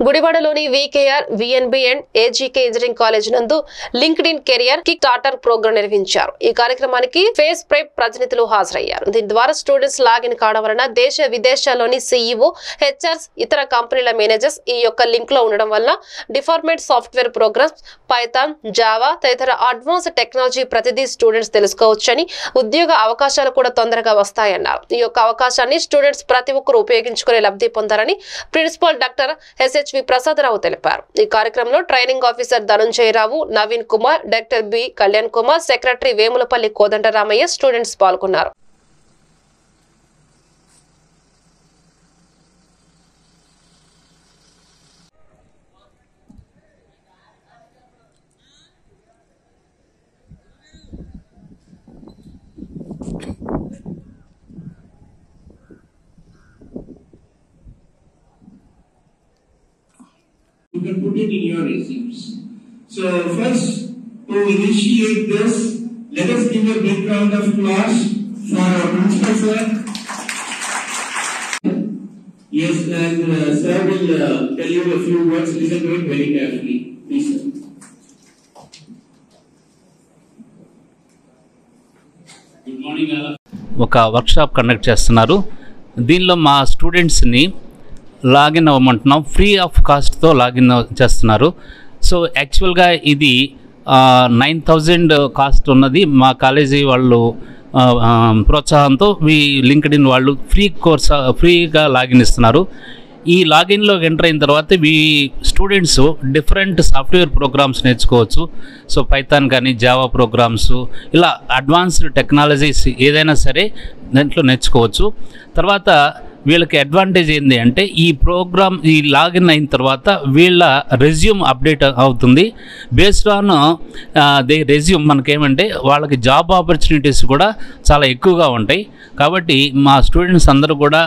గుడివాడలోని VKR VNB and AGK engineering college నందు LinkedIn career kick starter programme నిర్వహించారు. ఈ కార్యక్రమానికి ఫేస్ ప్రెప్ ప్రతినిధులు హాజరయ్యారు. దీని ద్వారా స్టూడెంట్స్ లాగిన్ కావడం వలన దేశ విదేశాల్లోని సీఈఓ, హెచ్ఆర్స్, ఇతర కంపెనీల మేనేజర్స్ ఈ యొక్క లింక్ లో ఉండడం వల్ల department software programmes, Python, Java తదితర అడ్వాన్స్ టెక్నాలజీ ప్రతిదీ స్టూడెంట్స్ తెలుసుకోవచ్చని, ఉద్యోగ అవకాశాలు కూడా తొందరగా వస్తాయన్నారు. ఈ యొక్క అవకాశాన్ని స్టూడెంట్స్ ప్రతి ఒక్కరూ ఉపయోగించుకునే లబ్ధి పొందారని ప్రిన్సిపల్ డాక్టర్ ఎస్హెచ్వి ప్రసాదరావు తెలిపారు. ఈ కార్యక్రమంలో training officer Dhanunjayarao, Naveen Kumar, director B Kalyan Kumar, secretary Vemulapalli Kodandaramaiah students పాల్గొన్నారు. You can put it in your resumes. So first, to initiate this, let us give a big round of applause for our principal sir. Yes, and sir will tell you a few words. Listen to it very carefully, please sir. Good morning all. ఒక workshop conduct చేస్తున్నారు. దీనిలో మా స్టూడెంట్స్ని login అవ్వమంటున్నాం. Free of కాస్ట్తో login చేస్తున్నారు. So యాక్చువల్గా ఇది 9,000 cost ఉన్నది. మా కాలేజీ వాళ్ళు ప్రోత్సాహంతో లింక్డ్ఇన్ వాళ్ళు ఫ్రీగా లాగిన్ ఇస్తున్నారు. ఈ లాగిన్లో ఎంటర్ అయిన తర్వాత స్టూడెంట్స్ డిఫరెంట్ సాఫ్ట్వేర్ ప్రోగ్రామ్స్ నేర్చుకోవచ్చు. సో పైథాన్ కానీ, జావా ప్రోగ్రామ్స్, ఇలా అడ్వాన్స్డ్ టెక్నాలజీస్ ఏదైనా సరే దాంట్లో నేర్చుకోవచ్చు. తర్వాత వీళ్ళకి అడ్వాంటేజ్ ఏంటి అంటే ఈ లాగిన్ అయిన తర్వాత వీళ్ళ రెజ్యూమ్ అప్డేట్ అవుతుంది. బేస్డ్ ఆన్ రెజ్యూమ్ మనకేమంటే వాళ్ళకి జాబ్ ఆపర్చునిటీస్ కూడా చాలా ఎక్కువగా ఉంటాయి. కాబట్టి మా స్టూడెంట్స్ అందరూ కూడా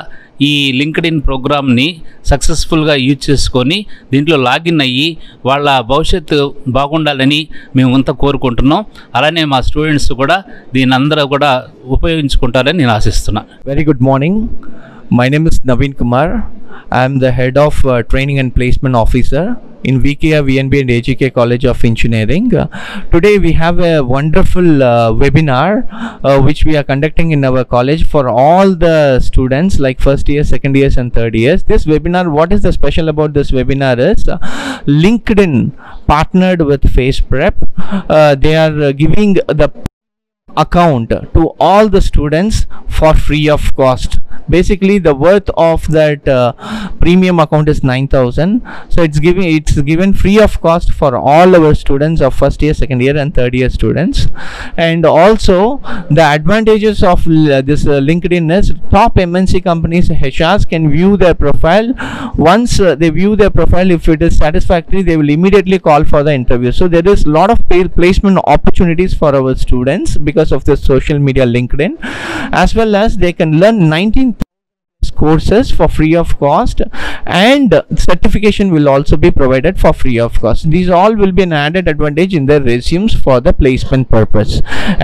ఈ లింక్డ్ఇన్ ప్రోగ్రామ్ని సక్సెస్ఫుల్గా యూజ్ చేసుకొని దీంట్లో లాగిన్ అయ్యి వాళ్ళ భవిష్యత్తు బాగుండాలని మేము అంతా కోరుకుంటున్నాం. అలానే మా స్టూడెంట్స్ కూడా దీని అందరూ కూడా ఉపయోగించుకుంటారని నేను ఆశిస్తున్నాను. Very good morning. My name is Naveen Kumar. I am the head of training and placement officer in VKR VNB and AGK College of Engineering. Today we have a wonderful webinar which we are conducting in our college for all the students like first year, second years and third years. This webinar, what is the special about this webinar is LinkedIn partnered with FacePrep. They are giving the account to all the students for free of cost. Basically the worth of that premium account is 9,000. So it's given free of cost for all our students of first year, second year and third year students. And also the advantages of this LinkedIn is top MNC companies, HRs can view their profile. Once they view their profile, if it is satisfactory, they will immediately call for the interview. So there is a lot of placement opportunities for our students because of the social media LinkedIn, as well as they can learn 19 courses for free of cost, and certification will also be provided for free of cost. These all will be an added advantage in their resumes for the placement purpose.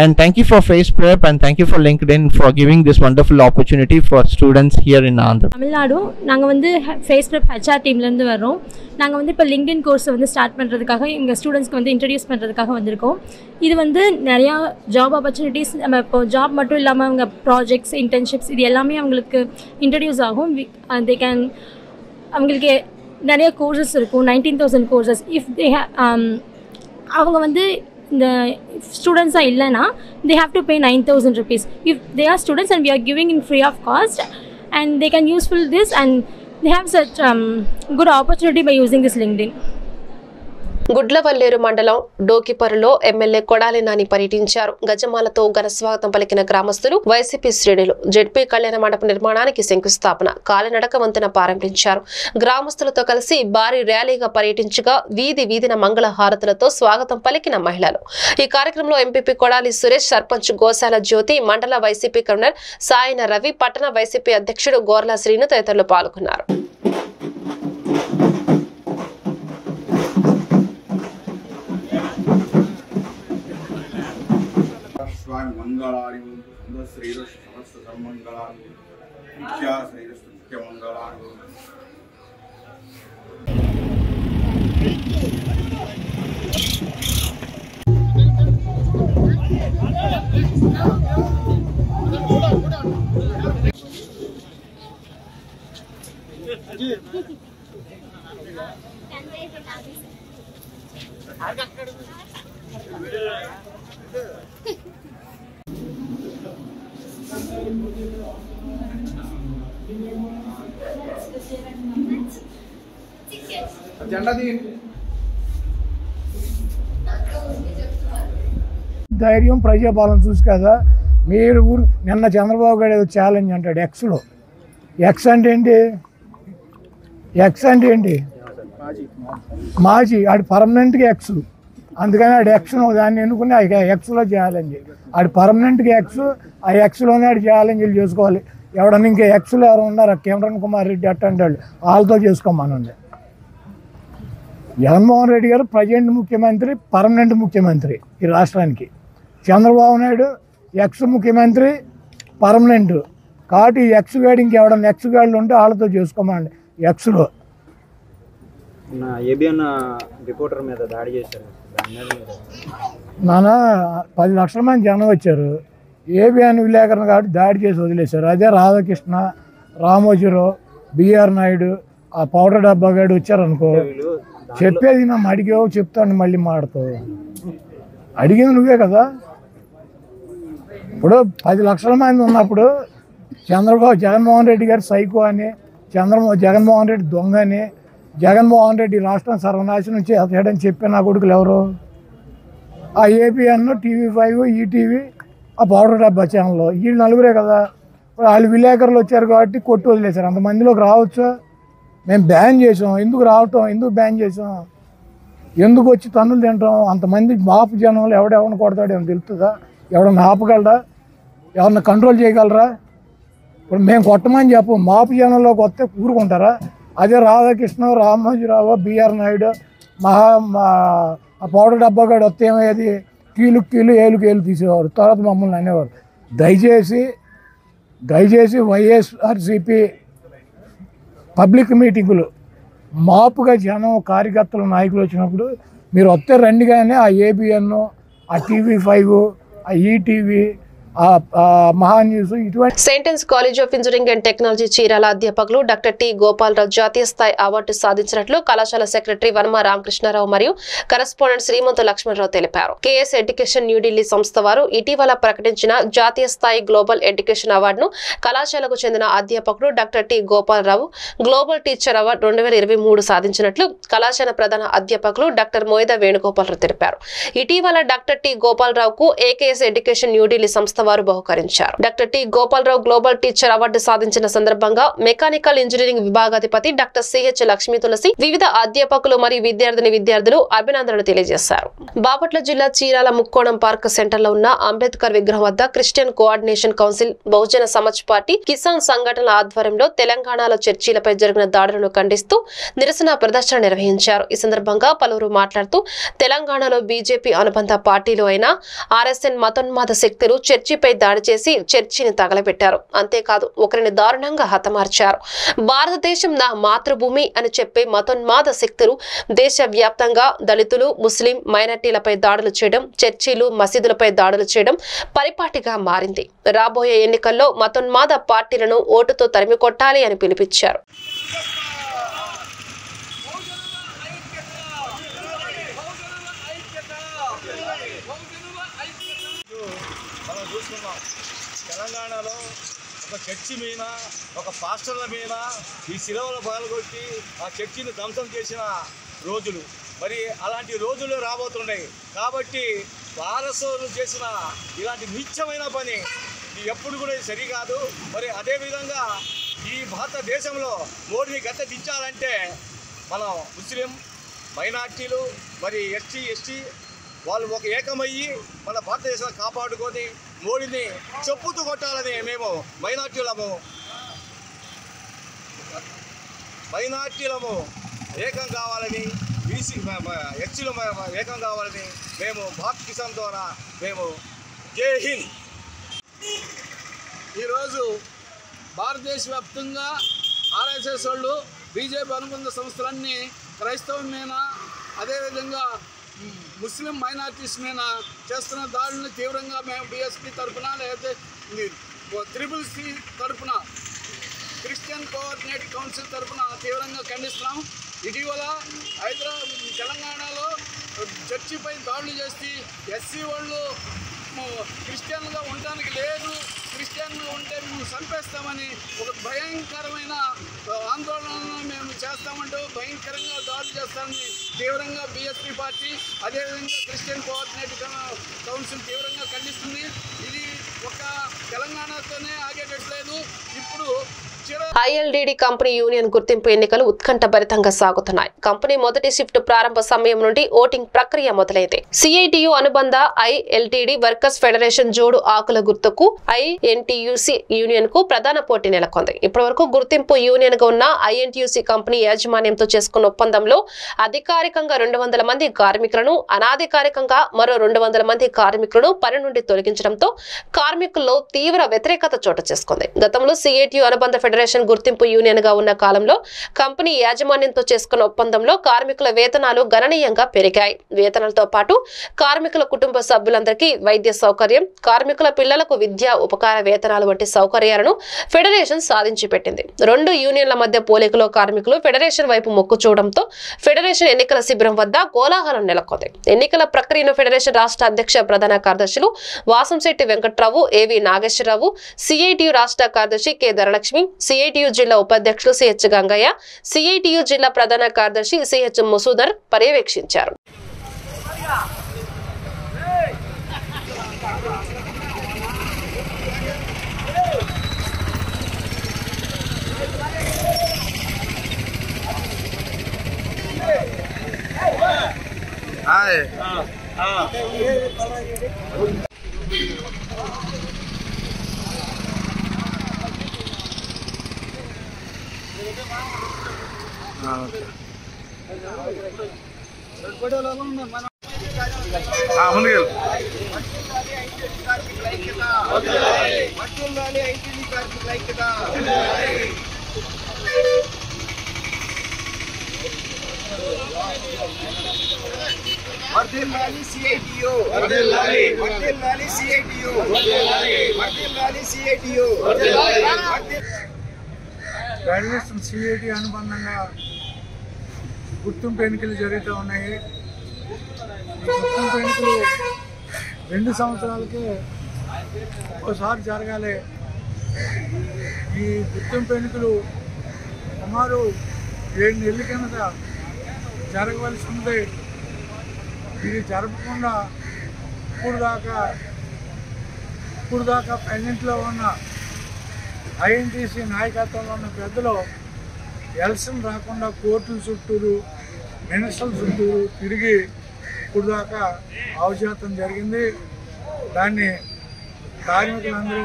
And thank you for FacePrep and thank you for LinkedIn for giving this wonderful opportunity for students here in Andhra. Tamil Nadu நாங்கள் வந்து FacePrep HR டீம்லேருந்து வரோம். நாங்கள் வந்து இப்போ LinkedIn கோர்ஸை வந்து start பண்ணுறதுக்காக எங்கள் ஸ்டூடெண்ட்ஸ்க்கு வந்து இன்ட்ரடியூஸ் பண்ணுறதுக்காக வந்திருக்கோம். இது வந்து நிறையா ஜாப் ஆப்பர்ச்சுனிட்டிஸ், நம்ம இப்போ ஜாப் மட்டும் இல்லாமல் அவங்க ப்ராஜெக்ட்ஸ், இன்டர்ன்ஷிப்ஸ் இது எல்லாமே அவங்களுக்கு இன்ட்ரடியூஸ் ஆகும். தே கேன் அவங்களுக்கு நிறைய கோர்சஸ் இருக்கும், 19,000 கோர்சஸ். இஃப் தே அவங்க வந்து இந்த ஸ்டூடெண்ட்ஸாக இல்லைன்னா they have to pay 9,000 rupees. If they are students and we are giving in free of cost, and they can useful this and they have such good opportunity by using this LinkedIn. Gudlavalleru మండలం డోకిపరులో MLA Kodali Nani పర్యటించారు. గజమాలతో ఘన స్వాగతం పలికిన గ్రామస్తులు, YCP శ్రేణులు ZP కళ్యాణ మండప నిర్మాణానికి శంకుస్థాపన, కాలినడక వంతెన ప్రారంభించారు. గ్రామస్తులతో కలిసి భారీ ర్యాలీగా పర్యటించగా వీధి వీధిన మంగళ హారతులతో స్వాగతం పలికిన మహిళలు. ఈ కార్యక్రమంలో ఎంపీపీ కొడాలి సురేష్, సర్పంచ్ గోశాల జ్యోతి, మండల వైసీపీ కన్వీనర్ సాయిన రవి, పట్టణ వైసీపీ అధ్యక్షుడు గోర్ల శ్రీను తదితరులు పాల్గొన్నారు. मंगलानि श्रीरस् समस्त धर्मंगलानि मुख्या श्रीरस् मुख्य मंगलानि ధైర్యం ప్రజాపాలన చూసి కదా మీరు నిన్న చంద్రబాబు గారు ఛాలెంజ్ అంటాడు ఎక్స్లో. ఎక్స్ అంటే ఏంటి? ఎక్స్ అంటే ఏంటి? మాజీ. ఆడు పర్మనెంట్గా ఎక్స్. అందుకని ఆడు ఎక్స్ దాన్ని ఎన్నుకుని ఆ ఎక్స్లో ఛాలెంజ్. ఆడు పర్మనెంట్గా ఎక్స్. ఆ ఎక్స్లోనే ఆడు ఛాలెంజ్లు చేసుకోవాలి. ఎవడన్నా ఇంకా ఎక్స్లో ఎవరు ఉన్నారు కిరణ్ కుమార్ రెడ్డి అట్టంటే వాళ్ళతో చేసుకోమనండి. జగన్మోహన్ రెడ్డి గారు ప్రజెంట్ ముఖ్యమంత్రి, పర్మనెంట్ ముఖ్యమంత్రి ఈ రాష్ట్రానికి. చంద్రబాబు నాయుడు ఎక్స్ ముఖ్యమంత్రి, పర్మనెంట్. కాబట్టి ఈ ఎక్స్ గాడి ఇంకెవడన్నా ఎక్స్ గాడులు ఉంటే వాళ్ళతో చేసుకోమండి ఎక్స్లో. రిపోర్టర్ మీద దాడి చేశారు. నాన్న 10 లక్షల మంది జనం వచ్చారు. ఏబిఎన్ విలేకరణ కాబట్టి దాడి చేసి వదిలేశారు. అదే రాధాకృష్ణ, రామోజీరావు, బిఆర్ నాయుడు, ఆ పౌడర్ డబ్బా గాడు వచ్చారనుకో, చెప్పేది నా అడిగావు చెప్తాను మళ్ళీ మాడతావు. అడిగింది నువ్వే కదా. ఇప్పుడు 10 లక్షల మంది ఉన్నప్పుడు జగన్మోహన్ రెడ్డి గారు సైకో అని, జగన్మోహన్ రెడ్డి దొంగ అని, జగన్మోహన్ రెడ్డి రాష్ట్రం సర్వనాశనం చేయడని చెప్పే నా కొడుకులు ఎవరు? ఆ ఏబిఎన్, TV5, ఈటీవీ, ఆ పౌడర్ డబ్బా ఛానల్, వీళ్ళు నలుగురే కదా. వాళ్ళు విలేకరులు వచ్చారు కాబట్టి కొట్టి వదిలేశారు. అంతమందిలోకి రావచ్చు. మేము బ్యాన్ చేసాం. ఎందుకు రావటం? ఎందుకు బ్యాన్ చేసాం? ఎందుకు వచ్చి తన్నులు తింటాం? అంతమంది మాపు జనంలో ఎవడెవరిని కొడతాడు ఏమో తెలుస్తుందా? ఎవడన్నా ఆపగలరా? ఎవరన్నా కంట్రోల్ చేయగలరా? ఇప్పుడు మేము కొట్టమని చెప్పు, మాపు జనంలోకి వస్తే ఊరుకుంటారా? అదే రాధాకృష్ణ, రామోజీరావు, బిఆర్ నాయుడు, ఆ పౌడర్ డబ్బా గాడు వస్తే ఏమయ్యేది? కీలు ఏలుకి ఏలు తీసేవారు. తర్వాత మమ్మల్ని అనేవారు. దయచేసి వైఎస్ఆర్సీపీ పబ్లిక్ మీటింగులు మాపుగా జనం, కార్యకర్తలు, నాయకులు వచ్చినప్పుడు మీరు వస్తే రండి. కానీ ఆ ఏబిఎన్, ఆ TV5, ఆ ఈటీవీ, మహా న్యూస్ ఇటువంటి. Saint Ann's college of engineering and technology Chirala అధ్యాపకులు డాక్టర్ టి గోపాలరావు జాతీయ స్థాయి అవార్డు సాధించినట్లు కళాశాల సెక్రటరీ వనమ రామకృష్ణారావు మరియు కరెస్పాండెంట్ శ్రీమంతు లక్ష్మణరావు తెలిపారు. కేఎస్ ఎడ్యుకేషన్ న్యూఢిల్లీ సంస్థ వారు ఇటీవల ప్రకటించిన జాతీయ స్థాయి గ్లోబల్ ఎడ్యుకేషన్ అవార్డును కళాశాలకు చెందిన అధ్యాపకుడు doctor T Gopalarao global teacher award 2023 సాధించినట్లు కళాశాల ప్రధాన అధ్యాపకులు డాక్టర్ మోయిద వేణుగోపాలరావు తెలిపారు. ఇటీవల డాక్టర్ టి గోపాలరావుకు ఏకేఎస్ ఎడ్యుకేషన్ న్యూఢిల్లీ సంస్థ వారు బహుకరించారు. Doctor T Gopalarao global teacher award సాధించిన సందర్భంగా మెకానికల్ ఇంజనీరింగ్ విభాగాధిపతి డాక్టర్ సిహెచ్ లక్ష్మీ తులసి, వివిధ అధ్యాపకులు మరియు విద్యార్థులు అభినందనలు తెలియజేశారు. బాపట్ల జిల్లా చీరాల ముక్కోణం పార్క్ సెంటర్ లో ఉన్న అంబేద్కర్ విగ్రహం వద్ద Christian coordination council, Bahujan Samaj party, Kisan సంఘటనల ఆధ్వర్యంలో తెలంగాణలో చర్చీలపై జరిగిన దాడులను ఖండిస్తూ నిరసన ప్రదర్శన నిర్వహించారు. ఈ సందర్భంగా పలువురు మాట్లాడుతూ తెలంగాణలో బీజేపీ అనుబంధ పార్టీలు అయిన ఆర్ఎస్ఎన్ మతోన్మాద శక్తులు చర్చిపై దాడి చేసి చర్చిని తగలబెట్టారు. అంతేకాదు ఒకరిని దారుణంగా హతమార్చారు. భారతదేశం నా మాతృభూమి అని చెప్పే మతోన్మాద శక్తులు దేశవ్యాప్తంగా దళితులు, ముస్లిం మైనార్టీలపై దాడులు చేయడం, చర్చిలు, మసీదులపై దాడులు చేయడం పరిపాటిగా మారింది. రాబోయే ఎన్నికల్లో మతోన్మాద పార్టీలను ఓటుతో తరిమి కొట్టాలి అని పిలుపునిచ్చారు. తెలంగాణలో ఒక చర్చి మీద, ఒక పాస్టర్ల మీద ఈ శిలువలు పగలగొట్టి ఆ చర్చిని ధ్వంసం చేసిన రోజులు, మరి అలాంటి రోజులు రాబోతున్నాయి. కాబట్టి వారసులు చేసిన ఇలాంటి నీచమైన పని ఎప్పుడు కూడా సరికాదు. మరి అదేవిధంగా ఈ భారతదేశంలో మోడీని గద్దె దించాలంటే మనం ముస్లిం మైనార్టీలు, మరి ఎస్టీ వాళ్ళు ఒక ఏకమయ్యి మన భారతదేశాన్ని కాపాడుకొని మోడీని చెప్పుతూ కొట్టాలని మేము మైనార్టీలము ఏకం కావాలని, ఎస్టీలు ఏకం కావాలని మేము భారత్ కిసాన్ ద్వారా మేము జై హింద్. ఈరోజు భారతదేశ వ్యాప్తంగా ఆర్ఎస్ఎస్ వాళ్ళు, బీజేపీ అనుబంధ సంస్థలన్నీ క్రైస్తవం మీద, అదేవిధంగా ముస్లిం మైనార్టీస్ మీద చేస్తున్న దాడులను తీవ్రంగా మేము బీఎస్పీ తరఫున, లేకపోతే CCC తరఫున, క్రిస్టియన్ కోఆర్డినేట్ కౌన్సిల్ తరఫున తీవ్రంగా ఖండిస్తున్నాం. ఇటీవల తెలంగాణలో చర్చిపై దాడులు చేసి ఎస్సీ వాళ్ళు క్రిస్టియన్గా ఉండడానికి లేదు, క్రిస్టియన్గా ఉంటే మేము చంపేస్తామని ఒక భయంకరమైన ఆందోళనను మేము చేస్తామంటూ భయంకరంగా దాడులు చేస్తామని తీవ్రంగా బీఎస్పీ పార్టీ అదేవిధంగా క్రిస్టియన్ కోఆర్డినేటివ్ కౌన్సిల్ తీవ్రంగా ఖండిస్తుంది. ఇది ఒక తెలంగాణతోనే ఆగేటట్లేదు. ఇప్పుడు ఐఎల్డిడి కంపెనీ యూనియన్ గుర్తింపు ఎన్నికలు ఉత్కంఠభరితంగా సాగుతున్నాయి. కంపెనీ మొదటి షిఫ్ట్ ప్రారంభ సమయం నుండి ఓటింగ్ ప్రక్రియ మొదలైంది. సిఐటియు అనుబంధ ఐఎల్టిడి వర్కర్స్ ఫెడరేషన్ జోడు ఆకుల గుర్తుకు ఐఎన్టీయూసీ యూనియన్ కు ప్రధాన పోటీ నెలకొంది. ఇప్పటివరకు గుర్తింపు యూనియన్ గా ఉన్న ఐఎన్టీయూసీ కంపెనీ యాజమాన్యంతో చేసుకున్న ఒప్పందంలో అధికారికంగా 200 మంది కార్మికులను, అనాధికారికంగా మరో 200 మంది కార్మికులను పని నుండి తొలగించడంతో కార్మికుల్లో తీవ్ర వ్యతిరేకత చోటు చేసుకుంది. గతంలో సిఐటియు అనుబంధ ఫెడరేషన్ గుర్తింపు యూనియన్ గా ఉన్న కాలంలో కంపెనీ యాజమాన్యంతో చేసుకున్న ఒప్పందంలో కార్మికుల వేతనాలు గణనీయంగా పెరిగాయి. వేతనాలతో పాటు కార్మికుల కుటుంబ సభ్యులందరికీ వైద్య సౌకర్యం, కార్మికుల పిల్లలకు విద్యా ఉపకార వేతనాలు వంటి సౌకర్యాలను ఫెడరేషన్ సాధించి పెట్టింది. 2 యూనియన్ల మధ్య పోలికలో కార్మికులు ఫెడరేషన్ వైపు మొక్కు చూడడంతో ఫెడరేషన్ ఎన్నికల శిబిరం వద్ద కోలాహలం నెలకొంది. ఎన్నికల ప్రక్రియను ఫెడరేషన్ రాష్ట్ర అధ్యక్ష ప్రధాన కార్యదర్శులు వాసంశెట్టి వెంకట్రావు, ఏవి నాగేశ్వరరావు, సిఐటియు రాష్ట్ర కార్యదర్శి కె ధనలక్ష్మి, సిఐటియు జిల్లా ఉపాధ్యక్షులు సిహెచ్ గంగయ్య, సిఐటియు జిల్లా ప్రధాన కార్యదర్శి సిహెచ్ ముసూదర్ పర్యవేక్షించారు. ఫెడరేషన్ సిఐటి అనుబంధంగా గుర్తింపు ఎన్నికలు జరుగుతూ ఉన్నాయి. ఈ గుర్తింపు ఎన్నికలు 2 సంవత్సరాలకే ఒకసారి జరగాలి. ఈ గుర్తింపు ఎన్నికలు సుమారు 7 నెలల కింద జరగవలసి ఉంది. ఇది జరపకుండా ఇప్పుడు దాకా ప్రెజెంట్లో ఉన్న ఐఎన్టీసీ నాయకత్వంలో ఉన్న పెద్దలు ఎలక్షన్ రాకుండా కోర్టుల చుట్టూరు, మినిస్టర్ల చుట్టూరు తిరిగి ఇప్పుడు దాకా అవజాతం జరిగింది. దాన్ని కార్మికులందరూ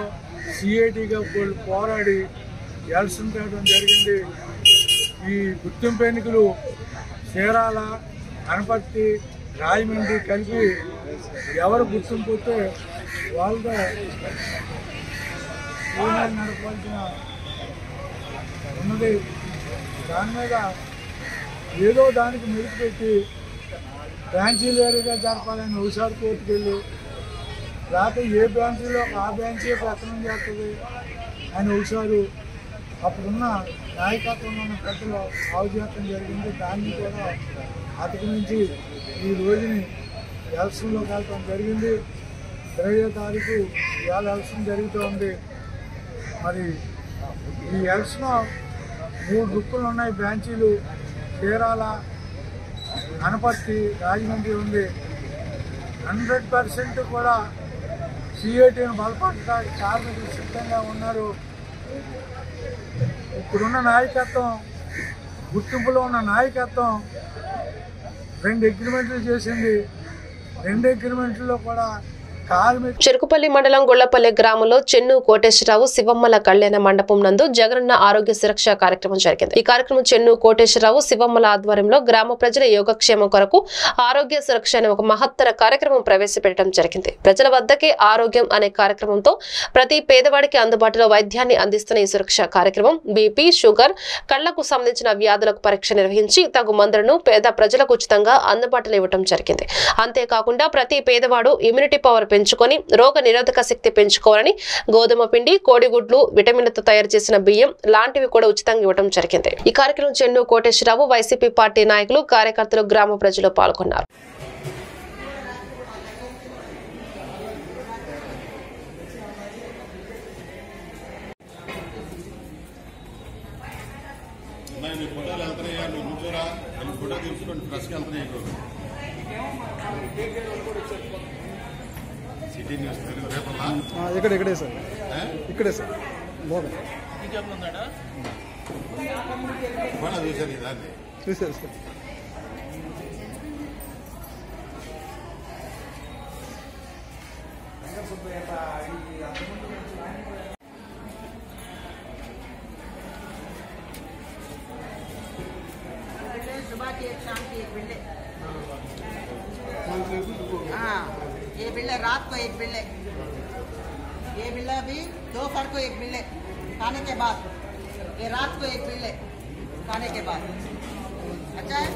సిఐటిగా పోరాడి ఎలక్షన్ తేవడం జరిగింది. ఈ గుర్తింపు ఎన్నికలు చీరాల, అనపర్తి, రాజమండ్రి కలిపి ఎవరు గుర్తింపు వస్తే వాళ్ళతో యూనియన్ నడపాల్సిన ఉన్నది. దాని మీద ఏదో దానికి మెరుగు పెట్టి బ్రాంచీలు వేరుగా జరపాలని ఒకసారి కోర్టుకు వెళ్ళి, లేకపోతే ఏ బ్రాంచీలో ఆ బ్రాంచీ ప్రయత్నం చేస్తుంది అని ఒకసారి అప్పుడున్న నాయకత్వంలో ఉన్న పెద్దలు అవజాతం జరిగింది. దాన్ని కూడా అతికించి ఈ రోజుని ఎలక్షన్లోకి వెళ్ళటం జరిగింది. 20వ తారీఖు ఇవాళ ఎలక్షన్ జరుగుతూ ఉంది. మరి ఈ ఎలక్షన్ 3 గ్రూపులు ఉన్నాయి. బ్రాంచీలు చీరాల, అనపర్తి, రాజమండ్రి ఉంది. 100% కూడా సిఐటిని బలపడటానికి కార్మికులు సిద్ధంగా ఉన్నారు. ఇప్పుడున్న నాయకత్వం, గుర్తింపులో ఉన్న నాయకత్వం 2 అగ్రిమెంట్లు చేసింది. 2 అగ్రిమెంట్లలో కూడా చెరుకుపల్లి మండలం గొల్లపల్లి గ్రామంలో చెన్ను కోటేశ్వరరావు శివమ్మల కళ్యాణ మండపం నందు జగనన్న ఆరోగ్య సురక్ష కార్యక్రమం జరిగింది. ఈ కార్యక్రమం చెన్ను కోటేశ్వరరావు శివమ్మల ఆధ్వర్యంలో గ్రామ ప్రజల యోగక్షేమం కొరకు ఆరోగ్య సురక్ష అనే ఒక మహత్తర కార్యక్రమం ప్రవేశపెట్టడం జరిగింది. ప్రజల వద్దకే ఆరోగ్యం అనే కార్యక్రమంతో ప్రతి పేదవాడికి అందుబాటులో వైద్యాన్ని అందిస్తున్న ఈ సురక్ష కార్యక్రమం బీపీ, షుగర్, కళ్లకు సంబంధించిన వ్యాధులకు పరీక్ష నిర్వహించి తగు మందులను పేద ప్రజలకు ఉచితంగా అందుబాటులో ఇవ్వడం జరిగింది. అంతేకాకుండా ప్రతి పేదవాడు ఇమ్యూనిటీ పవర్ పెంచుకొని రోగ నిరోధక శక్తి పెంచుకోవాలని గోధుమ పిండి, కోడిగుడ్లు, విటమిన్లతో తయారు చేసిన బియ్యం లాంటివి కూడా ఉచితంగా ఇవ్వడం జరిగింది. ఈ కార్యక్రమం చెన్ను కోటేశ్వరరావు, వైసీపీ పార్టీ నాయకులు, కార్యకర్తలు, గ్రామ ప్రజలు పాల్గొన్నారు. ఇక్కడే సార్, ఇక్కడే సార్ చూసారు సార్. ये बिल्ले रात को एक बिल्ले, ये बिल्ला भी दोपहर को एक बिल्ले खाने के बाद, ये रात को एक बिल्ले खाने के बाद. अच्छा है.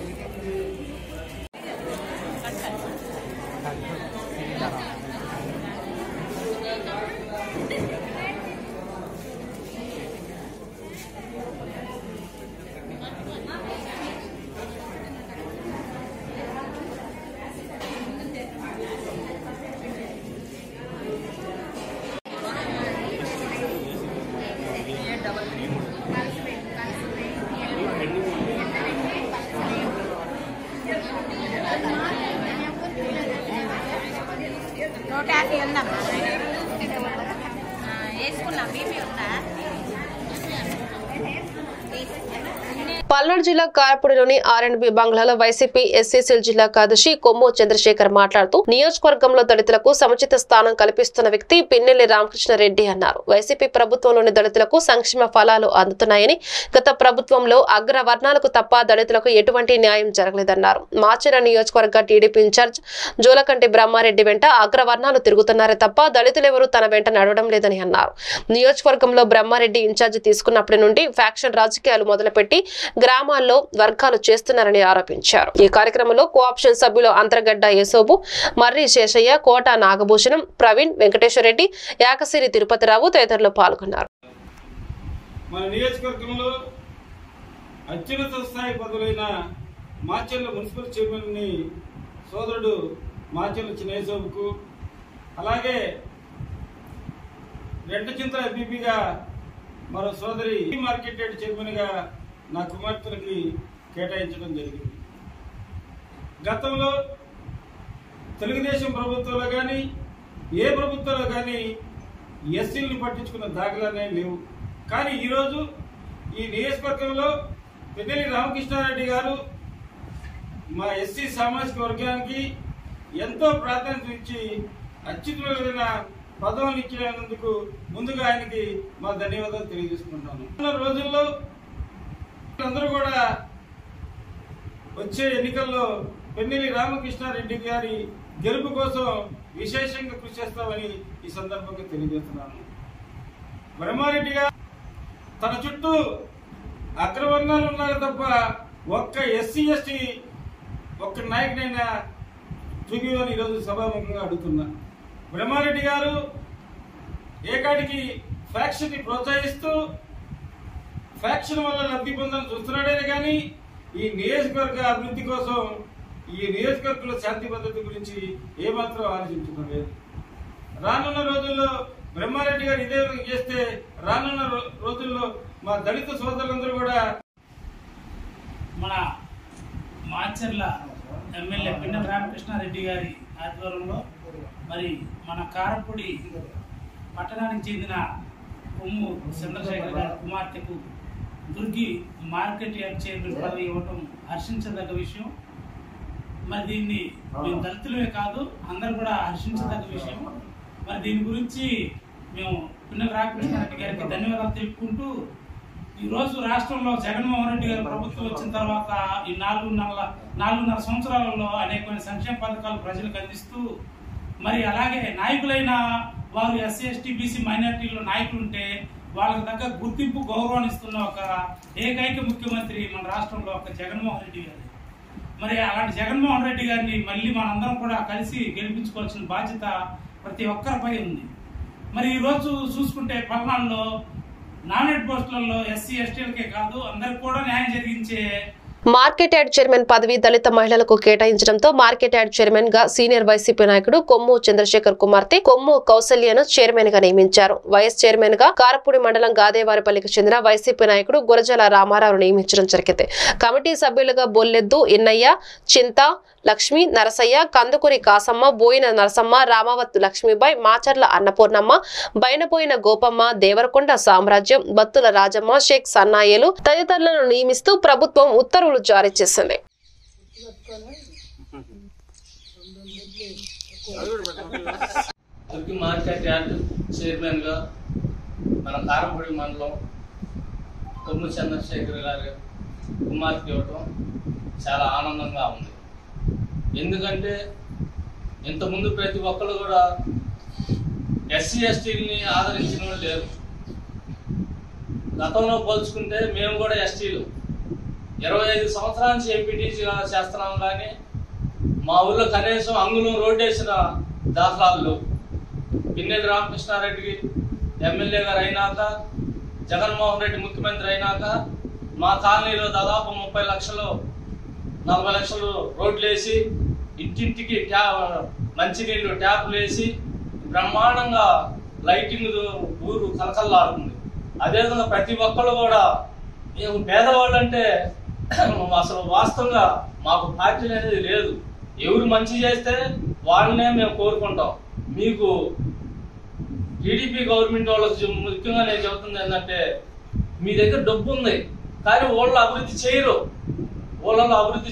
పల్నాడు జిల్లా కారపూడిలోని ఆర్ఎండ్బి బంగ్లాలో వైసీపీ ఎస్సీసీల జిల్లా కార్యదర్శి కొమ్ము చంద్రశేఖర్ మాట్లాడుతూ నియోజకవర్గంలో దళితులకు సముచిత స్థానం కల్పిస్తున్న వ్యక్తి పిన్నెల్లి రామకృష్ణారెడ్డి అన్నారు. వైసీపీ ప్రభుత్వంలోని దళితులకు సంక్షేమ ఫలాలు అందుతున్నాయని, గత ప్రభుత్వంలో అగ్రవర్ణాలకు తప్ప దళితులకు ఎటువంటి న్యాయం జరగలేదన్నారు. మాచర్ల నియోజకవర్గ టీడీపీ ఇన్ఛార్జ్ జోలకంటి బ్రహ్మారెడ్డి వెంట అగ్రవర్ణాలు తిరుగుతున్నారే తప్ప దళితులెవరూ తన వెంట నడవడం లేదని అన్నారు. నియోజకవర్గంలో బ్రహ్మారెడ్డి ఇన్ఛార్జ్ తీసుకున్నప్పటి నుండి ఫ్యాక్షన్ రాజకీయాలు మొదలుపెట్టి గ్రామాల్లో వర్గాలు చేస్తున్నారని ఆరోపించారు. ఈ కార్యక్రమంలో కోఆప్షన్ సభ్యులు అంతర్గడ్డ యశోబు, మర్రి శేషయ్య, కోట నాగభూషణం, ప్రవీణ్, వెంకటేశ్వరరెడ్డి, యాకసిరి తిరుపతిరావు తదితరులు పాల్గొన్నారు. మన నియోజకవర్గంలో అత్యున్నత స్థాయి పదవులైన మాచర్ల మున్సిపల్ చైర్మన్ ని సోదరుడు మాచర్ల చిన్నేశోబుకు, అలాగే రెంటచింతల ఎంపీపీగా మరో సోదరి మార్కెట్ యార్డ్ చైర్మన్ గా నా కుమార్తెలకి కేటాయించడం జరిగింది. గతంలో తెలుగుదేశం ప్రభుత్వంలో కానీ ఏ ప్రభుత్వంలో కానీ ఎస్సీలను పట్టించుకున్న దాఖలానే లేవు. కానీ ఈరోజు ఈ నియోజకవర్గంలో పిన్నెల్లి రామకృష్ణారెడ్డి గారు మా ఎస్సీ సామాజిక వర్గానికి ఎంతో ప్రాధాన్యత ఇచ్చి అత్యున్నతమైన పదవులు ఇచ్చినందుకు ముందుగా ఆయనకి మా ధన్యవాదాలు తెలియజేసుకుంటాను. రోజుల్లో అందరూ కూడా వచ్చే ఎన్నికల్లో పిన్నెల్లి రామకృష్ణారెడ్డి గారి గెలుపు కోసం విశేషంగా కృషి చేస్తామని ఈ సందర్భంగా తెలియజేస్తున్నాను. బ్రహ్మారెడ్డి గారు తన చుట్టూ అగ్రవర్ణాలు ఉన్నారు తప్ప ఒక్క ఎస్సీ ఎస్టీ ఒక్క నాయకుడైనా చూపించని ఈరోజు సభాముఖంగా అడుగుతున్నా. బ్రహ్మారెడ్డి గారు ఏకాడికి ఫ్యాక్షన్ ని ప్రోత్సహిస్తూ ఫ్యాక్షన్ వల్ల లబ్ధి పొందాలని చూస్తున్నాడే కానీ ఈ నియోజకవర్గ అభివృద్ధి కోసం, ఈ నియోజకవర్గంలో శాంతి భద్రత గురించి ఏమాత్రం ఆలోచించడం లేదు. రానున్న రోజుల్లో బ్రహ్మారెడ్డి గారు ఇదే విధంగా చేస్తే రానున్న రోజుల్లో మా దళిత సోదరులందరూ కూడా మన మాచర్ల ఎమ్మెల్యే పిన్నెల్లి రామకృష్ణారెడ్డి గారి ఆధ్వర్యంలో మరి మన కారపూడి పట్టణానికి చెందిన కొమ్ము చంద్రశేఖర్ గారి కుమార్తెకు దుర్గి మార్కెట్ యార్డ్ చైర్మన్ పదవి ఇవ్వటం హర్షించదగ్గ విషయం. మరి దీన్ని మేము దళితులమే కాదు అందరూ కూడా హర్షించదగ్గ విషయం. మరి దీని గురించి మేము పిన్నెల్లి రామకృష్ణారెడ్డి గారికి ధన్యవాదాలు తెలుపుకుంటూ, ఈరోజు రాష్ట్రంలో జగన్మోహన్ రెడ్డి గారి ప్రభుత్వం వచ్చిన తర్వాత ఈ 4.5 సంవత్సరాలలో అనేకమైన సంక్షేమ పథకాలు ప్రజలకు అందిస్తూ, మరి అలాగే నాయకులైన వారు ఎస్సీ ఎస్టీ బీసీ మైనారిటీలో నాయకులు ఉంటే వాళ్ళకి తగ్గ గుర్తింపు గౌరవాన్ని ఇస్తున్న ఒక ఏకైక ముఖ్యమంత్రి మన రాష్ట్రంలో ఒక జగన్మోహన్ రెడ్డి గారు. మరి అలాంటి జగన్మోహన్ రెడ్డి గారిని మళ్ళీ మనందరం కూడా కలిసి గెలిపించుకోవాల్సిన బాధ్యత ప్రతి ఒక్కరిపై ఉంది. మరి ఈరోజు చూసుకుంటే పల్నాడులో నాన్ ఎడ్ పోస్టులలో ఎస్సీ ఎస్టీలకే కాదు అందరికి కూడా న్యాయం జరిగించే మార్కెట్ యార్డ్ చైర్మన్ పదవి దళిత మహిళలకు కేటాయించడంతో మార్కెట్ యార్డ్ చైర్మన్ గా సీనియర్ వైసీపీ నాయకుడు కొమ్ము చంద్రశేఖర్ కుమార్తె కొమ్ము కౌసల్యను చైర్మన్ గా నియమించారు. వైస్ చైర్మన్ గా కారపూడి మండలం గాదేవారిపల్లికి చెందిన వైసీపీ నాయకుడు గురజాల రామారావు నియమించడం జరిగింది. కమిటీ సభ్యులుగా బొల్లెద్దు ఇన్నయ్య, చింత లక్ష్మి, నరసయ్య, కందుకూరి కాసమ్మ, బోయిన నరసమ్మ, రామావత్ లక్ష్మీబాయి, మాచర్ల అన్నపూర్ణమ్మ, బైనపోయిన గోపమ్మ, దేవరకొండ సామ్రాజ్యం, బత్తుల రాజమ్మ, షేక్ సన్నాయేలు తదితరులను నియమిస్తూ ప్రభుత్వం ఉత్తర్వులు జారీ చేసింది. మార్కెట్ యార్డ్ చైర్మన్ గా మన కారంపూడి మండలం కొమ్ము చంద్రశేఖర్ గారి కుమార్తె ఇవ్వటం చాలా ఆనందంగా ఉంది. ఎందుకంటే ఇంతకుముందు ప్రతి ఒక్కరు కూడా ఎస్సీ ఎస్టీలని ఆదరించిన వాళ్ళు లేరు. గతంలో పోల్చుకుంటే మేము కూడా ఎస్టీలు 25 సంవత్సరాల నుంచి ఎంపీటీసీగా చేస్తున్నాం, కానీ మా ఊళ్ళో కనీసం అంగుళం రోడ్డు వేసిన దాఖలాలు పిన్నెల్లి రామకృష్ణారెడ్డికి ఎమ్మెల్యే గారు అయినాక, జగన్మోహన్ రెడ్డి ముఖ్యమంత్రి అయినాక మా కాలనీలో దాదాపు 30 లక్షలు 40 లక్షలు రోడ్లు వేసి ఇంటింటికి మంచినీళ్ళు ట్యాప్లు వేసి బ్రహ్మాండంగా లైటింగ్ ఊరు కలకల్లాడుతుంది. అదేవిధంగా ప్రతి ఒక్కళ్ళు కూడా మేము పేదవాళ్ళు అంటే అసలు వాస్తవంగా మాకు పార్టీలు అనేది లేదు. ఎవరు మంచి చేస్తే వాళ్ళనే మేము కోరుకుంటాం. మీకు టీడీపీ గవర్నమెంట్ వాళ్ళకి ముఖ్యంగా నేను చెబుతుంది ఏంటంటే, మీ దగ్గర డబ్బు ఉంది కానీ వాళ్ళు అభివృద్ధి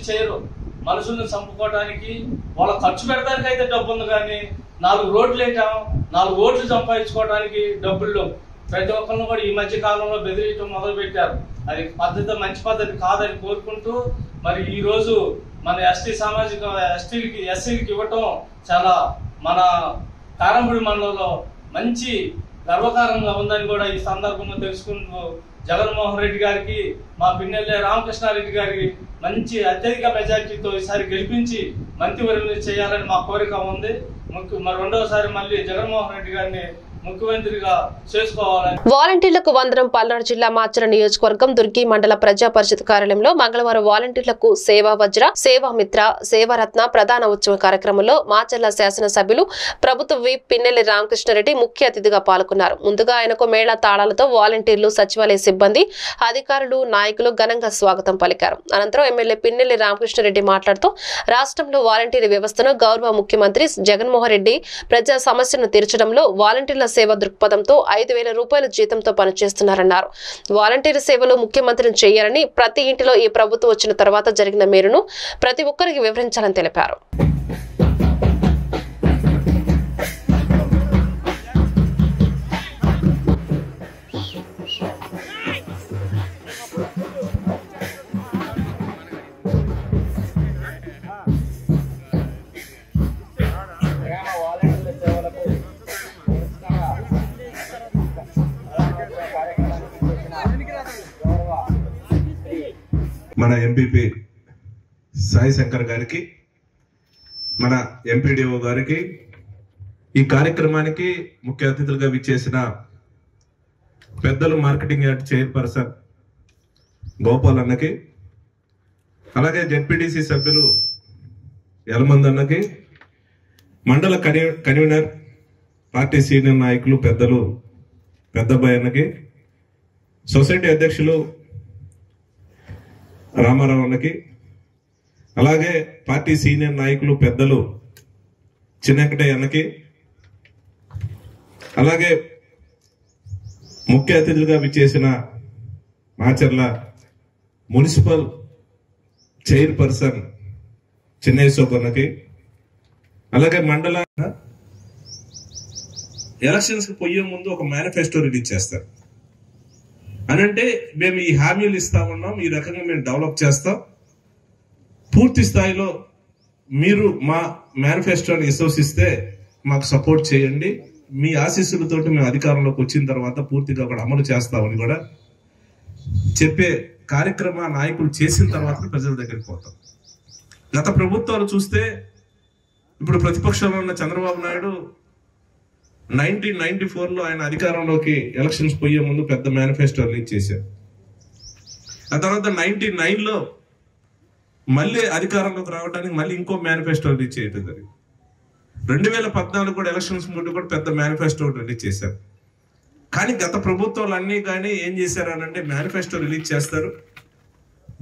చేయరు. మనుషుల్ని చంపుకోవడానికి వాళ్ళ ఖర్చు పెట్టడానికి అయితే డబ్బు ఉంది, కానీ 4 రోడ్లు వేయటం 4 ఓట్లు సంపాదించుకోవడానికి డబ్బులు ప్రతి ఒక్కరిని కూడా ఈ మధ్య కాలంలో బెదిరించడం మొదలు పెట్టారు. అది మంచి పద్ధతి కాదని కోరుకుంటూ, మరి ఈ రోజు మన ఎస్టీ సామాజిక ఎస్సీలకి ఇవ్వటం చాలా మన కారంపూడి మండలంలో మంచి గర్వకారంగా ఉందని కూడా ఈ సందర్భంగా తెలుసుకుంటూ, జగన్మోహన్ రెడ్డి గారికి మా పిన్నెల్లి రామకృష్ణారెడ్డి గారికి మంచి అత్యధిక మెజార్టీతో ఈసారి గెలిపించి మంత్రివర్యులు చేయాలని మా కోరిక ఉంది. మరి రెండవసారి మళ్ళీ జగన్మోహన్ రెడ్డి గారిని ముఖ్యమంత్రిగా చేసుకోవాలని. వాలంటీర్లకు వందనం. పల్నాడు జిల్లా మాచర్ల నియోజకవర్గం దుర్గి మండల ప్రజా పరిషత్ కార్యాలయంలో మంగళవారం వాలంటీర్లకు సేవా వజ్ర, సేవా మిత్ర, సేవారత్న ప్రధాన ఉత్సవ కార్యక్రమంలో మాచర్ల శాసనసభ్యులు ప్రభుత్వ విప్ పిన్నెల్లి రామకృష్ణారెడ్డి ముఖ్య అతిథిగా పాల్గొన్నారు. ముందుగా ఆయనకు మేళ తాళాలతో వాలంటీర్లు, సచివాలయ సిబ్బంది, అధికారులు, నాయకులు ఘనంగా స్వాగతం పలికారు. అనంతరం ఎమ్మెల్యే పిన్నెల్లి రామకృష్ణారెడ్డి మాట్లాడుతూ రాష్ట్రంలో వాలంటీర్ వ్యవస్థను గౌరవ ముఖ్యమంత్రి జగన్మోహన్ రెడ్డి ప్రజా సమస్యను తీర్చడంలో వాలంటీర్ల సేవ దృక్పథంతో 5,000 రూపాయల జీతంతో పనిచేస్తున్నారన్నారు. వాలంటీర్ సేవలు ముఖ్యమంత్రిని చేయాలని, ప్రతి ఇంటిలో ఈ ప్రభుత్వం వచ్చిన తర్వాత జరిగిన మేలును ప్రతి ఒక్కరికి వివరించాలని తెలిపారు. మన ఎంపీపీ సాయి శంకర్ గారికి, మన ఎంపీడీఓ గారికి, ఈ కార్యక్రమానికి ముఖ్య అతిథులుగా విచ్చేసిన పెద్దలు మార్కెటింగ్ యార్డ్ చైర్పర్సన్ గోపాల్ అన్నకి, అలాగే జెడ్పీటీసీ సభ్యులు యలమంది అన్నకి, మండల కన్వీనర్ పార్టీ సీనియర్ నాయకులు పెద్దలు పెద్దబ్బాయి అన్నకి, సొసైటీ అధ్యక్షులు రామారావు అన్నకి, అలాగే పార్టీ సీనియర్ నాయకులు పెద్దలు చిన్నకటయ్య అన్నకి, అలాగే ముఖ్య అతిథులుగా విచ్చేసిన మాచర్ల మున్సిపల్ చైర్పర్సన్ చిన్నయ్య సోపన్నకి, అలాగే మండల ఎలక్షన్స్ కి పోయే ముందు ఒక మేనిఫెస్టో రిలీజ్ చేస్తారు. అనంటే మేము ఈ హామీలు ఇస్తా ఉన్నాం, ఈ రకంగా మేము డెవలప్ చేస్తాం, పూర్తి స్థాయిలో మీరు మా మేనిఫెస్టోని విశ్వసిస్తే మాకు సపోర్ట్ చేయండి, మీ ఆశీస్సులతోటి మేము అధికారంలోకి వచ్చిన తర్వాత పూర్తిగా కూడా అమలు చేస్తామని కూడా చెప్పే కార్యక్రమ నాయకులు చేసిన తర్వాత ప్రజల దగ్గరికి పోతాం. గత ప్రభుత్వాలు చూస్తే, ఇప్పుడు ప్రతిపక్షంలో ఉన్న చంద్రబాబు నాయుడు 1994లో ఆయన అధికారంలోకి ఎలక్షన్స్ పోయే ముందు పెద్ద మేనిఫెస్టో రిలీజ్ చేశారు. ఆ తర్వాత 99లో మళ్ళీ అధికారంలోకి రావడానికి మళ్ళీ ఇంకో మేనిఫెస్టో రిలీజ్ చేయడం జరిగింది. 2014 కూడా ఎలక్షన్స్ ముందు కూడా పెద్ద మేనిఫెస్టో రిలీజ్ చేశారు. కానీ గత ప్రభుత్వాలు అన్నీ కానీ ఏం చేశారనంటే మేనిఫెస్టో రిలీజ్ చేస్తారు,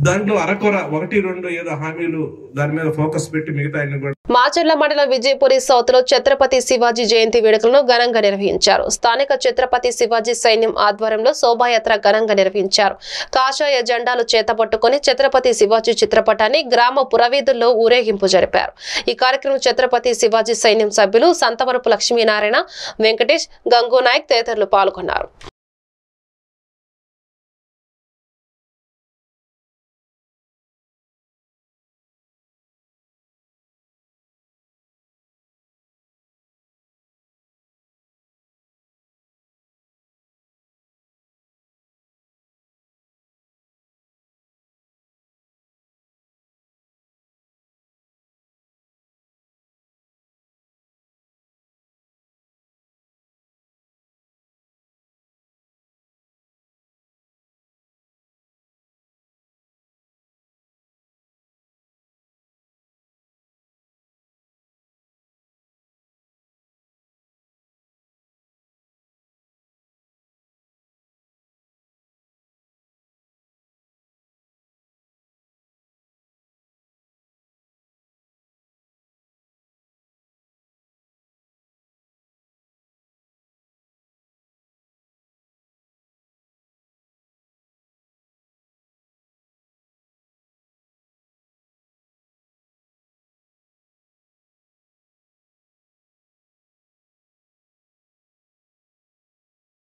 దాంట్లో అరకొర 1-2 ఏదో హామీలు దాని మీద ఫోకస్ పెట్టి మిగతా అన్ని కూడా. మాచర్ల మండలం విజయపురి సౌత్ లో ఛత్రపతి శివాజీ జయంతి వేడుకలను ఘనంగా నిర్వహించారు. స్థానిక ఛత్రపతి శివాజీ సైన్యం ఆధ్వర్యంలో శోభాయాత్ర ఘనంగా నిర్వహించారు. కాషాయ జెండాలు చేతపట్టుకుని ఛత్రపతి శివాజీ చిత్రపటాన్ని గ్రామ పురవీధుల్లో ఊరేగింపు జరిపారు. ఈ కార్యక్రమం ఛత్రపతి శివాజీ సైన్యం సభ్యులు సంతవరపు లక్ష్మీనారాయణ, వెంకటేష్, గంగు నాయక్ తదితరులు పాల్గొన్నారు.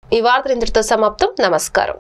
ఈ వార్తలు ఇంతటితో సమాప్తం. నమస్కారం.